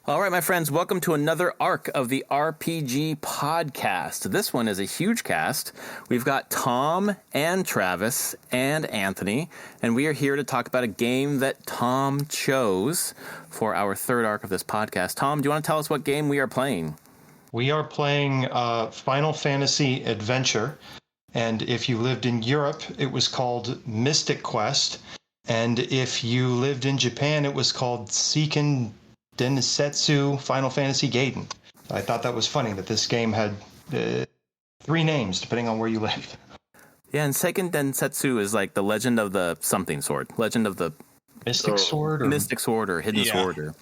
All right, my friends, welcome to another arc of the RPG podcast. This one is a huge cast. We've got Tom and Travis and Anthony, and we are here to talk about a game that Tom chose for our third arc of this podcast. Tom, do you want to tell us what game we are playing? We are playing Final Fantasy Adventure, and if you lived in Europe, it was called Mystic Quest, and if you lived in Japan, it was called Seiken Densetsu Final Fantasy Gaiden. I thought that was funny that this game had three names depending on where you lived. Yeah, and Seiken Densetsu is like the Legend of the something sword. Legend of the Mystic Sword? Or Mystic Sword or Hidden Sword or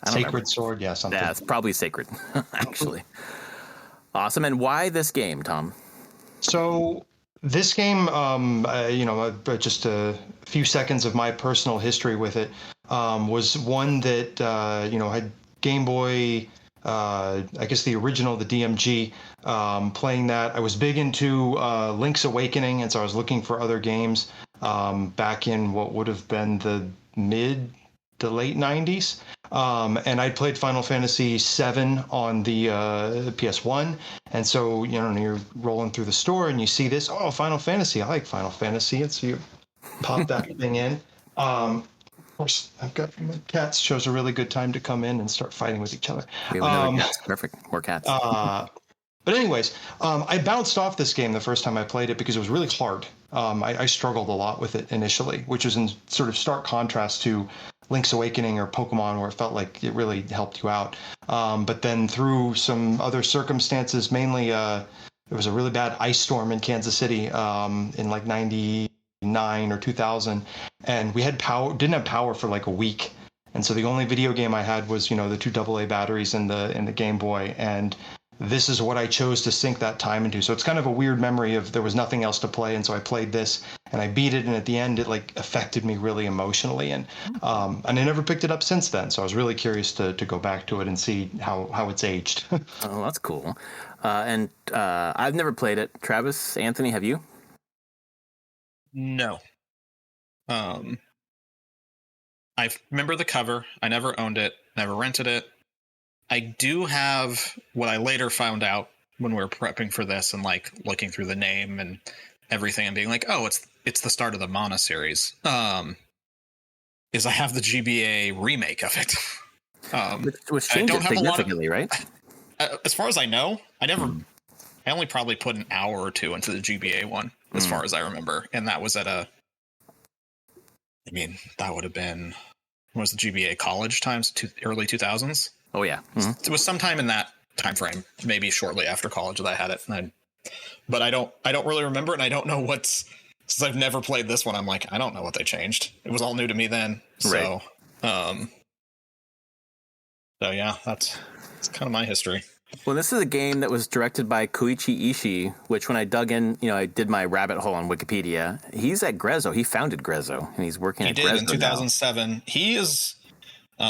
Sacred Sword, yeah, something. Yeah, it's probably sacred, actually. Awesome. And why this game, Tom? So this game, just a few seconds of my personal history with it, was one that, had Game Boy, I guess the original, the DMG, playing that. I was big into Link's Awakening, and so I was looking for other games back in what would have been the mid to late 90s. And I played Final Fantasy VII on the PS1. And so, you're rolling through the store and you see this, oh, Final Fantasy. I like Final Fantasy. And so you pop that thing in. Of course, I've got my cats. Chose a really good time to come in and start fighting with each other. Cats. Perfect. More cats. But anyways, I bounced off this game the first time I played it because it was really hard. I struggled a lot with it initially, which was in sort of stark contrast to Link's Awakening or Pokemon, where it felt like it really helped you out. But then through some other circumstances, mainly there was a really bad ice storm in Kansas City in like 99 or 2000, and we had didn't have power for like a week. And so the only video game I had was, the two AA batteries in the Game Boy, and this is what I chose to sink that time into. So it's kind of a weird memory of there was nothing else to play, and so I played this and I beat it, and at the end it like affected me really emotionally, and I never picked it up since then. So I was really curious to go back to it and see how it's aged. Oh, that's cool. And I've never played it. Travis, Anthony, have you? No. I remember the cover. I never owned it, never rented it. I do have what I later found out when we were prepping for this and like looking through the name and everything and being like, oh, it's the start of the Mana series. Is I have the GBA remake of it. Which changed it significantly, right? As far as I know, I only probably put an hour or two into the GBA one, as far as I remember. And that was that would have been, what was the GBA college times, early 2000s? Oh, yeah. Mm-hmm. It was sometime in that time frame, maybe shortly after college that I had it. But I don't really remember, and I don't know since I've never played this one, I'm like, I don't know what they changed. It was all new to me then. So, right. So yeah, that's kind of my history. Well, this is a game that was directed by Koichi Ishii, which when I dug in, I did my rabbit hole on Wikipedia. He's at Grezzo. He founded Grezzo, and he's working at Grezzo now. He did in 2007. Now. He is... do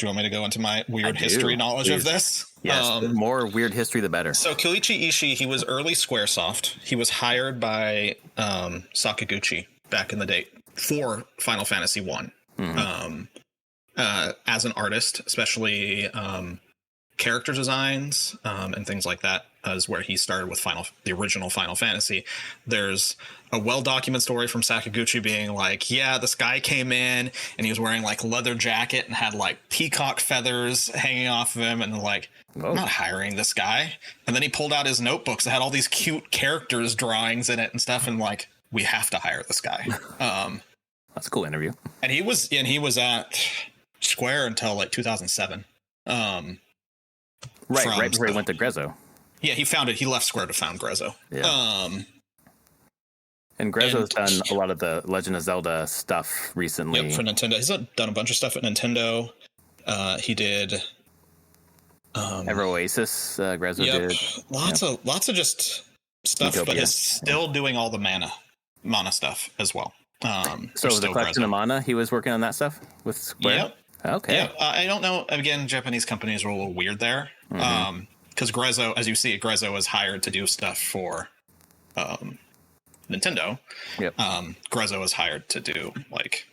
you want me to go into my weird history knowledge of this? Yes, the more weird history, the better. So Koichi Ishii, he was early Squaresoft. He was hired by Sakaguchi back in the day for Final Fantasy I. Mm-hmm. As an artist, especially character designs and things like that, is where he started with the original Final Fantasy. There's a well-documented story from Sakaguchi being like, yeah, this guy came in and he was wearing like a leather jacket and had like peacock feathers hanging off of him, and like, I'm not hiring this guy. And then he pulled out his notebooks that had all these cute characters drawings in it and stuff, and like, we have to hire this guy. That's a cool interview. And he was at Square until like 2007. Right before he went to Grezzo. Yeah, he left Square to found Grezzo. Yeah. And Grezzo's done a lot of the Legend of Zelda stuff recently. Yep, for Nintendo. He's done a bunch of stuff at Nintendo. He did Ever Oasis, Grezzo did. Lots of just stuff, Utopia. But is still doing all the Mana stuff as well. So the collection of Mana, he was working on that stuff with Square? Yep. Okay. Yeah, I don't know. Again, Japanese companies are a little weird there. Because Grezzo, as you see, Grezzo was hired to do stuff for Nintendo. Yep. Grezzo was hired to do like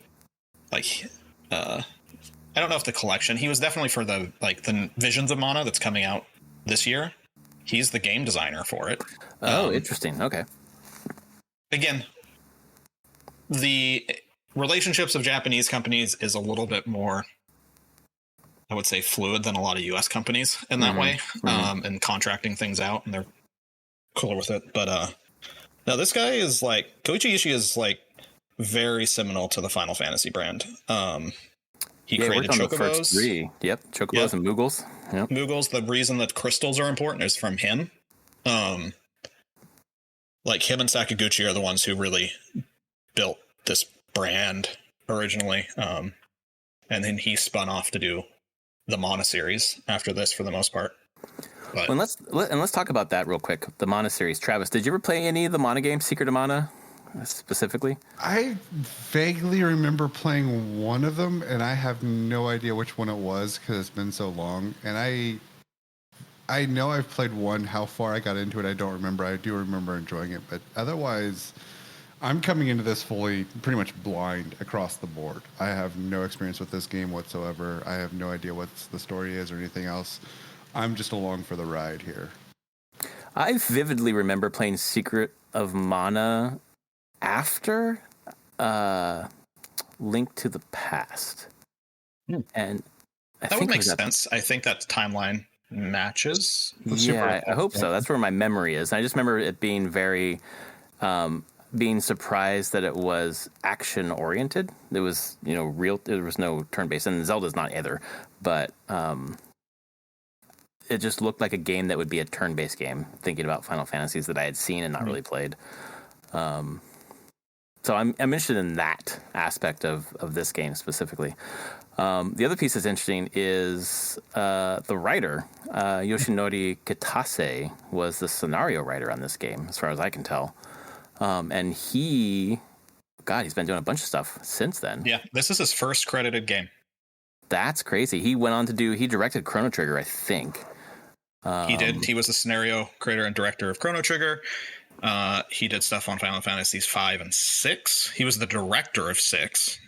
I don't know if the collection. He was definitely for the Visions of Mana that's coming out this year. He's the game designer for it. Oh, interesting. Okay. Again, the relationships of Japanese companies is a little bit more, I would say, fluid than a lot of U.S. companies in that way, and contracting things out, and they're cooler with it. But no, this guy is Koichi Ishii is very seminal to the Final Fantasy brand. He created on Chocobos. The first three. Yep, Chocobos and Moogles. Yep. Moogles, the reason that crystals are important is from him. Him and Sakaguchi are the ones who really built this brand originally. And then he spun off to do the Mana series after this for the most part. But let's talk about that real quick. The Mana series. Travis, did you ever play any of the Mana games, Secret of Mana specifically? I vaguely remember playing one of them, and I have no idea which one it was because it's been so long. And I know I've played one. How far I got into it, I don't remember. I do remember enjoying it, but otherwise, I'm coming into this fully pretty much blind across the board. I have no experience with this game whatsoever. I have no idea what the story is or anything else. I'm just along for the ride here. I vividly remember playing Secret of Mana after Link to the Past. And that would make sense. I think that timeline matches. Yeah, I hope so. That's where my memory is. I just remember it being very being surprised that it was action oriented. It was, real. There was no turn based, and Zelda's not either. But it just looked like a game that would be a turn based game. Thinking about Final Fantasies that I had seen and not really played. So I'm interested in that aspect of this game specifically. The other piece that's interesting is the writer, Yoshinori Kitase, was the scenario writer on this game, as far as I can tell. And he's been doing a bunch of stuff since then. Yeah, this is his first credited game. That's crazy. He went on to he directed Chrono Trigger, I think. He did. He was the scenario creator and director of Chrono Trigger. He did stuff on Final Fantasies 5 and 6. He was the director of 6.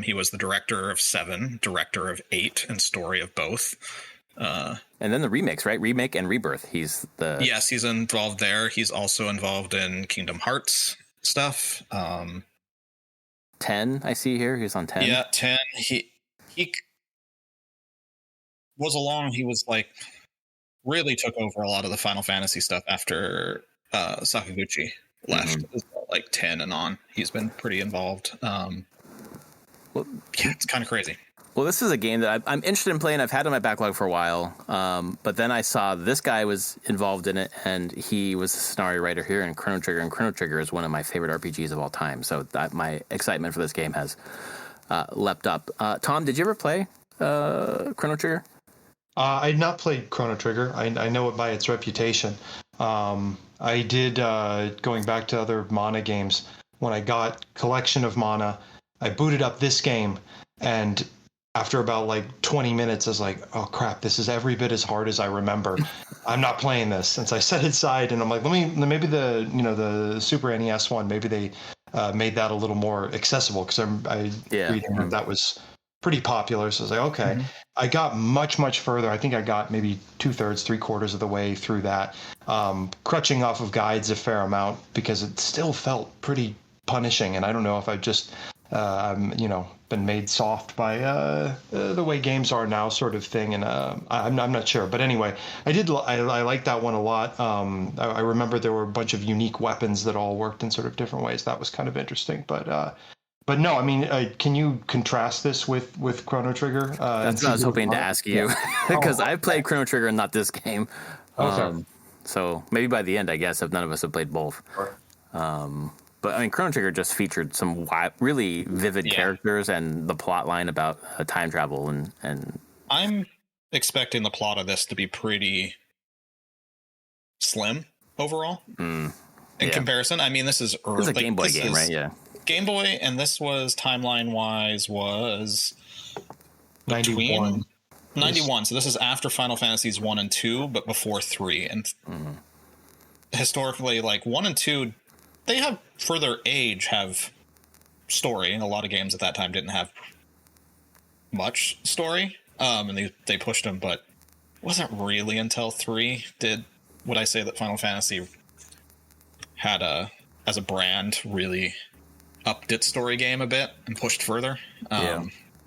He was the director of 7, director of 8, and story of both. And then the remakes, right? Remake and Rebirth. Yes, he's involved there. He's also involved in Kingdom Hearts stuff. 10, I see here. He's on 10. Yeah, 10. He was along. He was really took over a lot of the Final Fantasy stuff after Sakaguchi left. It was 10 and on. He's been pretty involved. It's kind of crazy. Well, this is a game that I'm interested in playing. I've had on my backlog for a while, but then I saw this guy was involved in it, and he was a scenario writer here in Chrono Trigger, and Chrono Trigger is one of my favorite RPGs of all time. So my excitement for this game has leapt up. Tom, did you ever play Chrono Trigger? I had not played Chrono Trigger. I know it by its reputation. I did, going back to other Mana games, when I got Collection of Mana, I booted up this game, and after about 20 minutes, I was like, oh crap, this is every bit as hard as I remember. I'm not playing this. And so I set it aside, and I'm like, maybe the Super NES one, maybe they made that a little more accessible, because reading that was pretty popular. So I was like, okay. I got much, much further. I think I got maybe 2/3, 3/4 of the way through that, crutching off of guides a fair amount because it still felt pretty punishing. And I don't know if I've just, been made soft by the way games are now, sort of thing. And I'm not sure. But anyway, I liked that one a lot. I remember there were a bunch of unique weapons that all worked in sort of different ways. That was kind of interesting. But no, I mean, can you contrast this with Chrono Trigger? That's what I was hoping to ask you, because I've played Chrono Trigger and not this game. Okay. So maybe by the end, I guess, if none of us have played both. Sure. But I mean, Chrono Trigger just featured some really vivid characters and the plot line about time travel and. I'm expecting the plot of this to be pretty slim overall in comparison. I mean, this is early. It's a Game Boy game, right? Yeah. Game Boy, and this was timeline-wise was 91. 91. So this is after Final Fantasies 1 and 2, but before 3. And historically, 1 and 2, they have further age, have story, and a lot of games at that time didn't have much story, and they pushed them, but it wasn't really until 3 would I say that Final Fantasy had as a brand really upped its story game a bit and pushed further.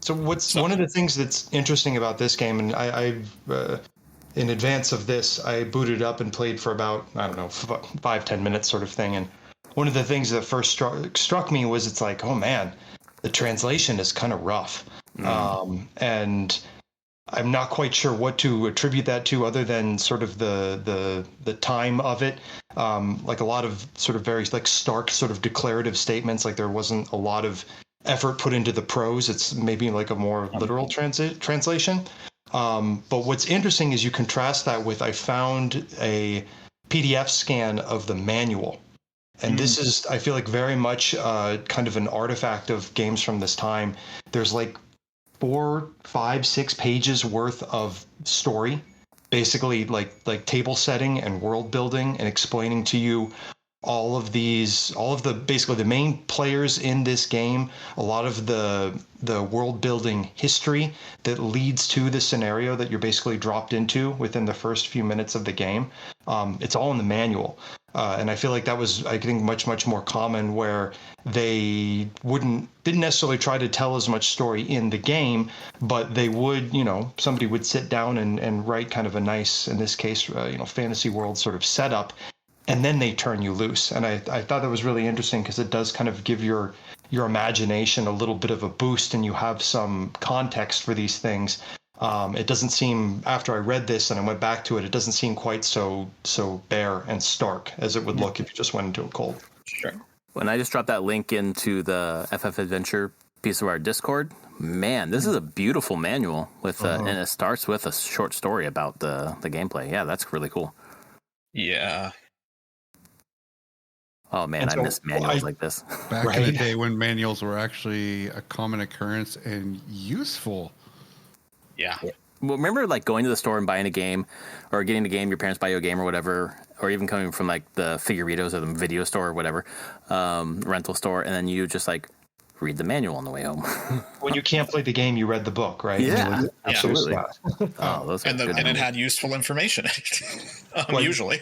So one of the things that's interesting about this game, and I've in advance of this, I booted up and played for about, I don't know, 5-10 minutes sort of thing. And one of the things that first struck me was it's like, oh man, the translation is kind of rough. And I'm not quite sure what to attribute that to other than sort of the time of it. Like a lot of sort of very like stark sort of declarative statements, like there wasn't a lot of effort put into the prose. It's maybe like a more literal translation. But what's interesting is you contrast that with, I found a PDF scan of the manual. And this is, I feel like, very much kind of an artifact of games from this time. There's like 4, 5, 6 pages worth of story, basically like table setting and world building and explaining to you all of the basically the main players in this game, a lot of the world building history that leads to the scenario that you're basically dropped into within the first few minutes of the game. It's all in the manual. And I feel like that was, I think, much more common, where they didn't necessarily try to tell as much story in the game, but they would, somebody would sit down and write kind of a nice, in this case, fantasy world sort of setup, and then they turn you loose. And I thought that was really interesting because it does kind of give your imagination a little bit of a boost, and you have some context for these things. It doesn't seem, after I read this and I went back to it, it doesn't seem quite so bare and stark as it would look if you just went into a cold. Sure. When I just dropped that link into the FF Adventure piece of our Discord, man, this is a beautiful manual with, and it starts with a short story about the gameplay. Yeah, that's really cool. Yeah. Oh man, I miss manuals like this. Back in the day when manuals were actually a common occurrence and useful. Yeah. Well, remember like going to the store and buying a game, or getting a game, your parents buy you a game or whatever, or even coming from like the Figuritos or the video store or whatever, rental store, and then you just like read the manual on the way home. When you can't play the game, you read the book, right? Yeah, absolutely. And it had useful information, usually.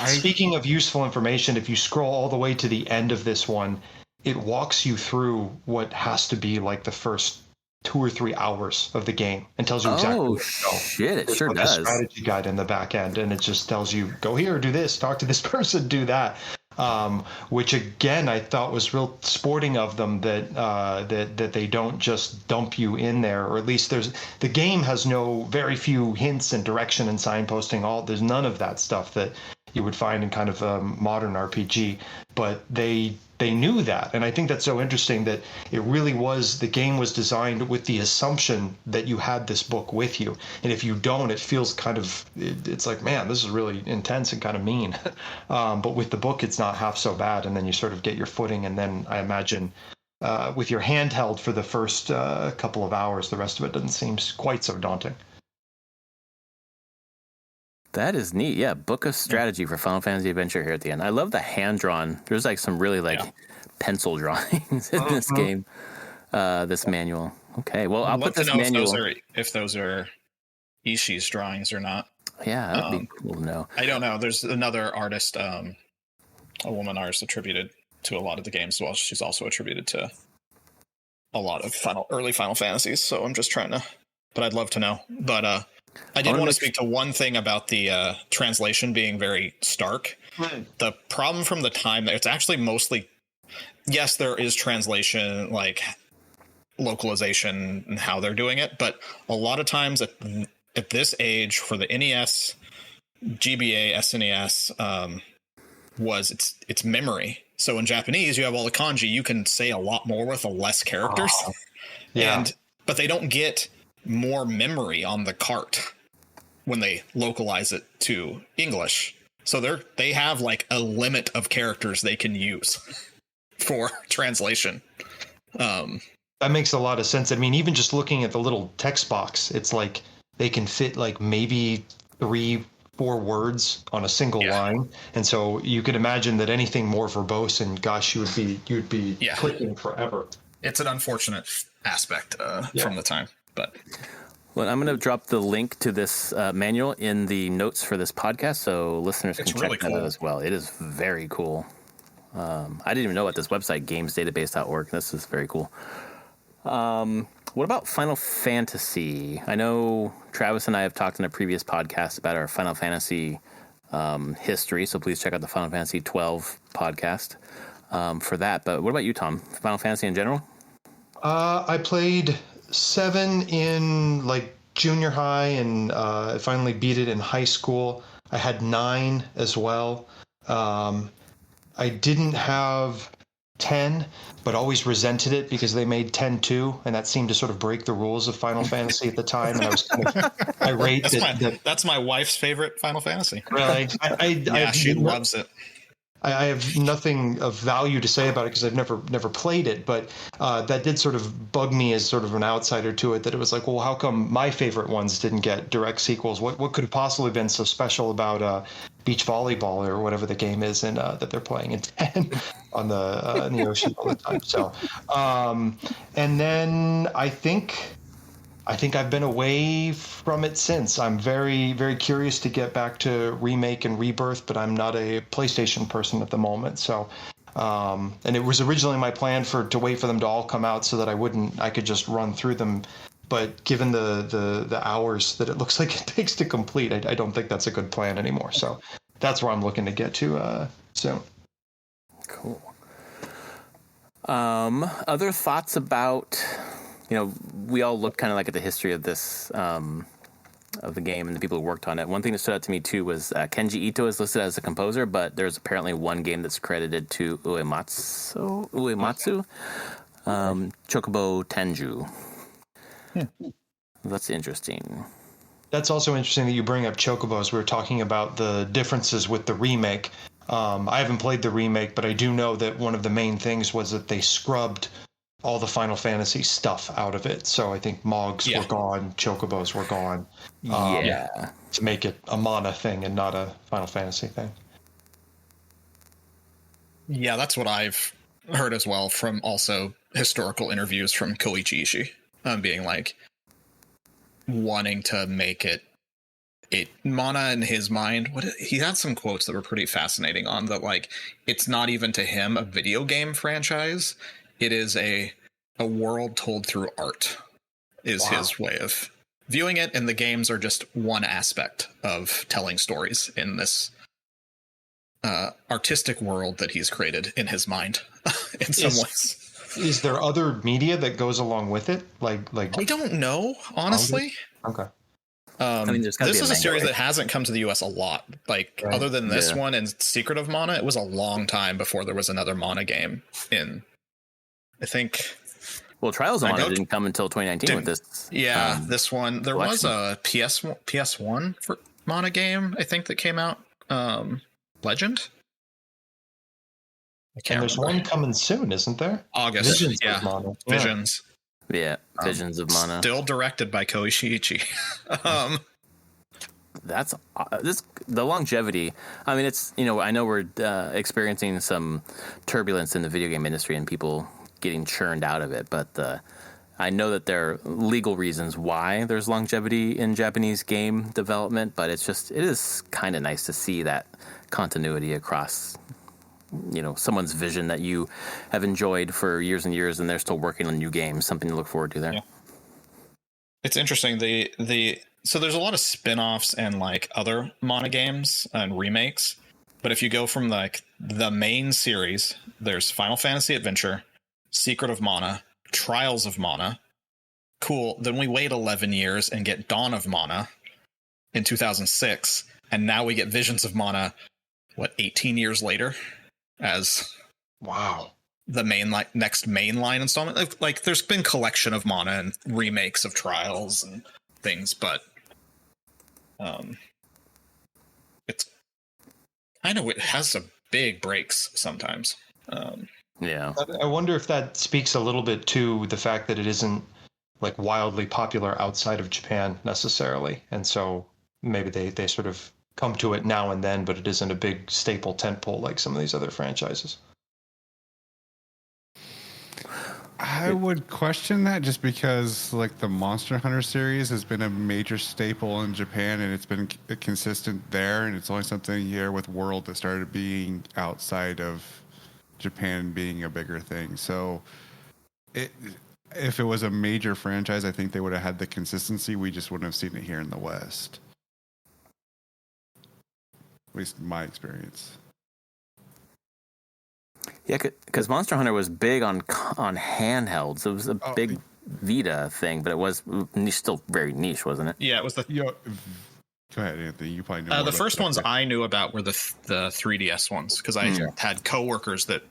Speaking of useful information, if you scroll all the way to the end of this one, it walks you through what has to be like the first 2 or 3 hours of the game and tells you exactly where to go. Shit, it sure like does. A strategy guide in the back end, and it just tells you, go here, do this, talk to this person, do that. Which again, I thought was real sporting of them that they don't just dump you in there, or at least the game has very few hints and direction and signposting. There's none of that stuff that you would find in kind of a modern RPG, but they knew that. And I think that's so interesting that it really was, the game was designed with the assumption that you had this book with you. And if you don't, it feels kind of, it's like, man, this is really intense and kind of mean. But with the book, it's not half so bad. And then you sort of get your footing. And then I imagine with your handheld for the first couple of hours, the rest of it doesn't seem quite so daunting. That is neat. Yeah, book of strategy for Final Fantasy Adventure here at the end. I love the hand-drawn. There's like some really pencil drawings in this game, this manual. Okay, well, I'll put this manual. If those are Ishii's drawings or not. Yeah, that'd be cool to know. I don't know. There's another artist, a woman artist attributed to a lot of the games as well. She's also attributed to a lot of early Final Fantasies. So I'm just trying to, but I'd love to know. But I did want to speak to one thing about the translation being very stark. The problem from the time that it's actually mostly, yes, there is translation, like localization and how they're doing it, but a lot of times at this age for the NES, GBA, SNES, it's memory. So in Japanese, you have all the kanji. You can say a lot more with less characters. But they don't get more memory on the cart when they localize it to English. So they have like a limit of characters they can use for translation. That makes a lot of sense. I mean, even just looking at the little text box, it's like they can fit like maybe 3-4 words on a single line. And so you could imagine that anything more verbose, and gosh, you'd be clicking forever. It's an unfortunate aspect from the time. But Well, I'm going to drop the link to this manual in the notes for this podcast, so listeners can It's check really that out cool. as well. It is very cool. I didn't even know about this website, gamesdatabase.org. This is very cool. What about Final Fantasy? I know Travis and I have talked in a previous podcast about our Final Fantasy history, so please check out the Final Fantasy 12 podcast for that. But what about you, Tom? Final Fantasy in general? I played 7 in like junior high, and I finally beat it in high school. I had 9 as well. I didn't have 10, but always resented it because they made 10 too, and that seemed to sort of break the rules of Final Fantasy at the time. And I was kind of irate That's my wife's favorite Final Fantasy. really. She loves it. I have nothing of value to say about it because I've never played it, but that did sort of bug me as sort of an outsider to it, that it was like, well, how come my favorite ones didn't get direct sequels? What could have possibly been so special about beach volleyball or whatever the game is in that they're playing in 10 on the in the ocean all the time? So, and then I think I've been away from it since. I'm very, very curious to get back to Remake and Rebirth, but I'm not a PlayStation person at the moment. So, and it was originally my plan to wait for them to all come out so that I could just run through them. But given the hours that it looks like it takes to complete, I don't think that's a good plan anymore. So that's where I'm looking to get to soon. Cool. Other thoughts about, we all look kind of like at the history of this, of the game and the people who worked on it. One thing that stood out to me too was Kenji Ito is listed as a composer, but there's apparently one game that's credited to Uematsu, Chocobo Tenju. That's interesting. That's also interesting that you bring up Chocobos. We were talking about the differences with the remake. I haven't played the remake, but I do know that one of the main things was that they scrubbed all the Final Fantasy stuff out of it. So I think Mogs were gone, Chocobos were gone. To make it a Mana thing and not a Final Fantasy thing. Yeah, that's what I've heard as well from also historical interviews from Koichi Ishii, being like wanting to make it Mana in his mind. He had some quotes that were pretty fascinating on that, like, it's not even to him a video game franchise. It is a world told through art is his way of viewing it, and the games are just one aspect of telling stories in this artistic world that he's created in his mind in some ways. Is there other media that goes along with it? Like I don't know, honestly. Okay. This is a series that hasn't come to the US a lot. Other than this one and Secret of Mana, it was a long time before there was another Mana game in, I think. Well, Trials of Mana didn't come until 2019 with this. Yeah, this one. There collection. was a PS1 for Mana game, I think, that came out. Legend? I can't there's remember. one coming soon, isn't there? August. Visions yeah. of Mana. Visions. Yeah, Visions of Mana. Still directed by Koichi Ishii. That's the longevity. I mean, it's, I know we're experiencing some turbulence in the video game industry and people getting churned out of it, but I know that there are legal reasons why there's longevity in Japanese game development, but it is kind of nice to see that continuity across, someone's vision that you have enjoyed for years and years, and they're still working on new games. Something to look forward to there. Yeah. It's interesting. So there's a lot of spin-offs and other Mana games and remakes. But if you go from the main series, there's Final Fantasy Adventure, Secret of Mana, Trials of Mana. Cool. Then we wait 11 years and get Dawn of Mana in 2006. And now we get Visions of Mana, 18 years later as the next mainline installment. There's been collection of Mana and remakes of Trials and things, but it's it has some big breaks sometimes. I wonder if that speaks a little bit to the fact that it isn't wildly popular outside of Japan necessarily, and so maybe they sort of come to it now and then, but it isn't a big staple tentpole like some of these other franchises. I would question that just because like the Monster Hunter series has been a major staple in Japan and it's been consistent there, and it's only something here with World that started being outside of Japan being a bigger thing. So if it was a major franchise, I think they would have had the consistency. We just wouldn't have seen it here in the West. At least in my experience. Yeah, because Monster Hunter was big on handhelds. It was a big Vita thing, but it was still very niche, wasn't it? Yeah, it was the. Go ahead, Anthony. You probably know. The first ones I knew about were the 3DS ones because I had coworkers that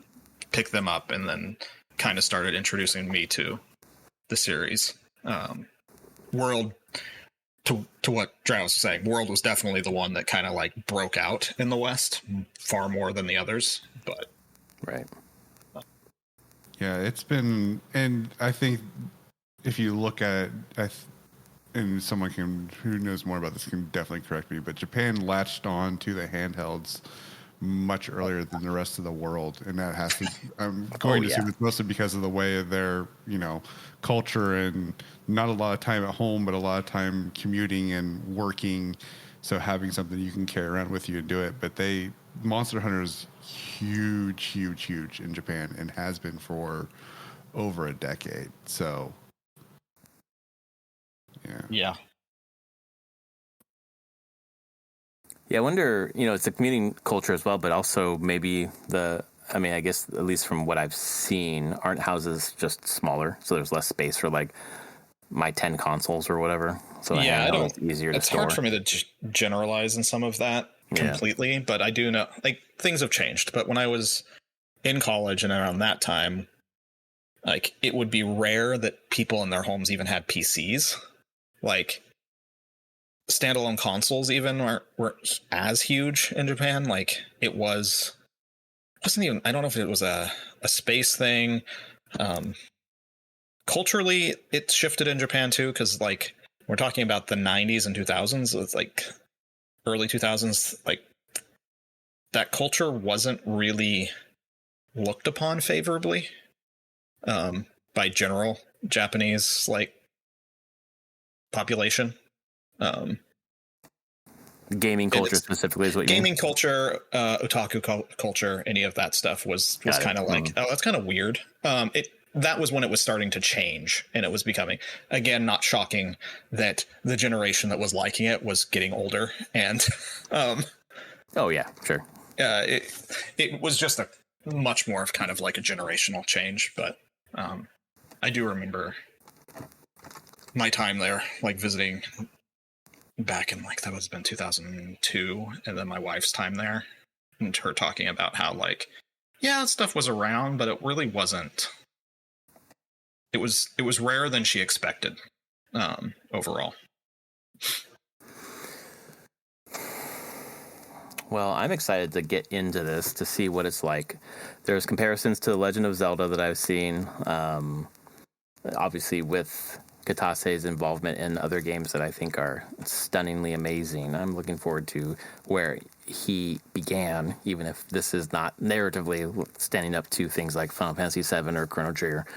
picked them up and then kind of started introducing me to the series. World, to what Travis was saying, World was definitely the one that kind of like broke out in the West far more than the others, but. Right. Yeah, it's been, and I think if you look at it, and someone who knows more about this can definitely correct me, but Japan latched on to the handhelds much earlier than the rest of the world, and that has to. I'm going to assume it's mostly because of the way of their, culture and not a lot of time at home, but a lot of time commuting and working. So having something you can carry around with you and do it, but Monster Hunter is huge in Japan and has been for over a decade. So, yeah. I wonder, it's a commuting culture as well, but also maybe I guess at least from what I've seen, aren't houses just smaller? So there's less space for like my 10 consoles or whatever. So it's easier to store. It's hard for me to generalize in some of that completely, but I do know like things have changed. But when I was in college and around that time, like it would be rare that people in their homes even had PCs. Like standalone consoles even weren't as huge in Japan. Like it wasn't even, I don't know if it was a space thing. Culturally, it shifted in Japan too, because like we're talking about the 90s and 2000s. It's like early 2000s, like that culture wasn't really looked upon favorably by general Japanese like population. Gaming culture specifically is what you mean? Gaming culture, otaku culture, any of that stuff was kind of like, oh, that's kind of weird. That was when it was starting to change, and it was becoming, again, not shocking that the generation that was liking it was getting older. And oh yeah, sure. It was just a much more of kind of like a generational change. But I do remember my time there, like visiting back in like that was been 2002, and then my wife's time there, and her talking about how like, yeah, stuff was around, but it really wasn't. It was rarer than she expected, overall. Well, I'm excited to get into this to see what it's like. There's comparisons to The Legend of Zelda that I've seen, obviously with Katase's involvement in other games that I think are stunningly amazing. I'm looking forward to where he began, even if this is not narratively standing up to things like Final Fantasy VII or Chrono Trigger.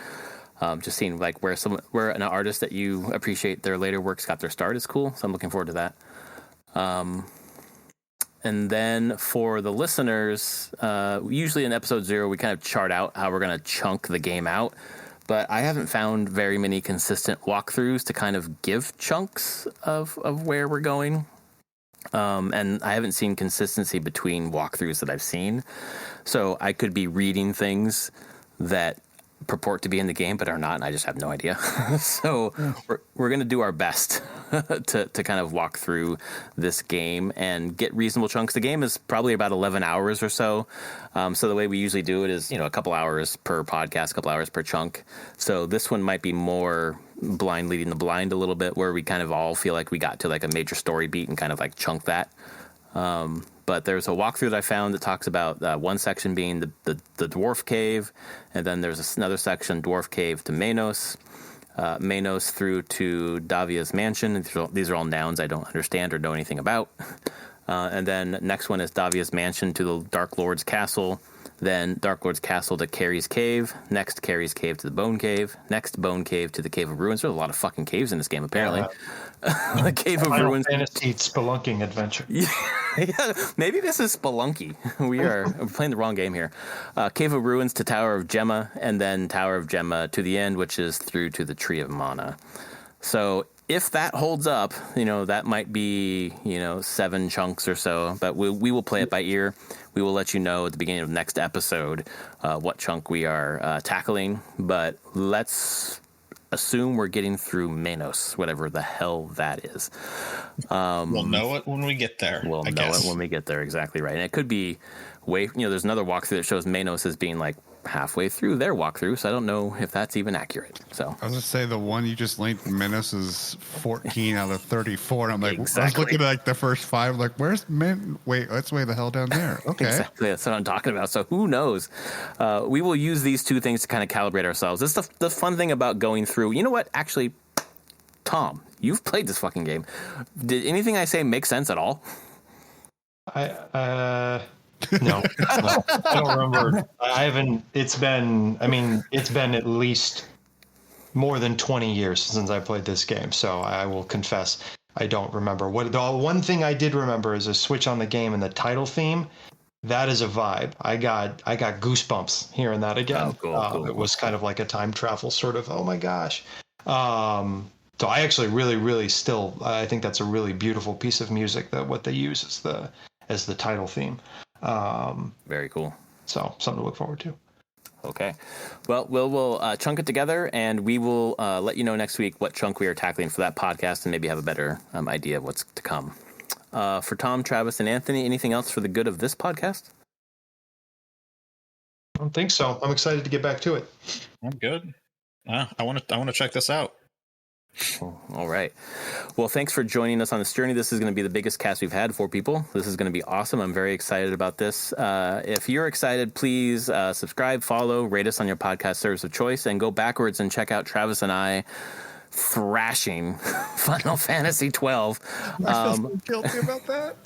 Just seeing like where an artist that you appreciate their later works got their start is cool. So I'm looking forward to that. And then for the listeners, usually in episode 0, we kind of chart out how we're going to chunk the game out. But I haven't found very many consistent walkthroughs to kind of give chunks of where we're going. And I haven't seen consistency between walkthroughs that I've seen. So I could be reading things that purport to be in the game but are not, and I just have no idea. So we're going to do our best to kind of walk through this game and get reasonable chunks. The game is probably about 11 hours or so. So the way we usually do it is, a couple hours per podcast, a couple hours per chunk. So this one might be more blind leading the blind a little bit, where we kind of all feel like we got to like a major story beat and kind of like chunk that. But there's a walkthrough that I found that talks about one section being the Dwarf Cave, and then there's another section, Dwarf Cave to Manos, Manos through to Davia's Mansion. These are all nouns I don't understand or know anything about. And then next one is Davia's Mansion to the Dark Lord's Castle, then Dark Lord's Castle to Carrie's Cave, next Carrie's Cave to the Bone Cave, next Bone Cave to the Cave of Ruins. There's a lot of fucking caves in this game, apparently. The Cave of Final Ruins. Fantasy spelunking adventure. Yeah, maybe this is Spelunky. We're playing the wrong game here. Cave of Ruins to Tower of Gemma, and then Tower of Gemma to the end, which is through to the Tree of Mana. So if that holds up, that might be, 7 chunks or so, but we will play it by ear. We will let you know at the beginning of next episode what chunk we are tackling, but let's assume we're getting through Manos, whatever the hell that is. We'll know it when we get there. We'll know it when we get there, exactly right. And it could be there's another walkthrough that shows Manos as being like halfway through their walkthrough, so I don't know if that's even accurate. So I was going to say the one you just linked, Menace, is 14 out of 34. And I'm like, Exactly. I was looking at like the first 5, like, where's Wait, that's way the hell down there. Okay. Exactly, that's what I'm talking about. So who knows? We will use these two things to kind of calibrate ourselves. This is the fun thing about going through. You know what? Actually, Tom, you've played this fucking game. Did anything I say make sense at all? No, I don't remember. I haven't. It's been at least more than 20 years since I played this game. So I will confess, I don't remember. The one thing I did remember is a switch on the game and the title theme. That is a vibe. I got goosebumps hearing that again. Oh, cool. It was kind of like a time travel sort of. Oh my gosh. So I actually really, really still. I think that's a really beautiful piece of music. That what they use as the title theme. Very cool. So something to look forward to. Okay. Well, we'll chunk it together, and we will let you know next week what chunk we are tackling for that podcast and maybe have a better idea of what's to come. For Tom, Travis, and Anthony, anything else for the good of this podcast? I don't think so. I'm excited to get back to it. I'm good. I want to check this out. All right. Well, thanks for joining us on this journey. This is going to be the biggest cast we've had, 4 people. This is going to be awesome. I'm very excited about this. If you're excited, please subscribe, follow, rate us on your podcast service of choice, and go backwards and check out Travis and I thrashing Final Fantasy 12. I feel so guilty about that.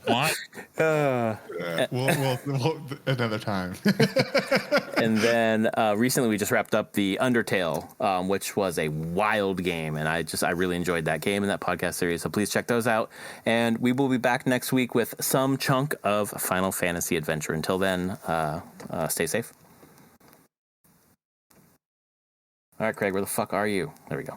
What? We'll another time. And then recently we just wrapped up the Undertale, which was a wild game, and I really enjoyed that game and that podcast series. So please check those out. And we will be back next week with some chunk of Final Fantasy Adventure. Until then, stay safe. All right, Craig, where the fuck are you? There we go.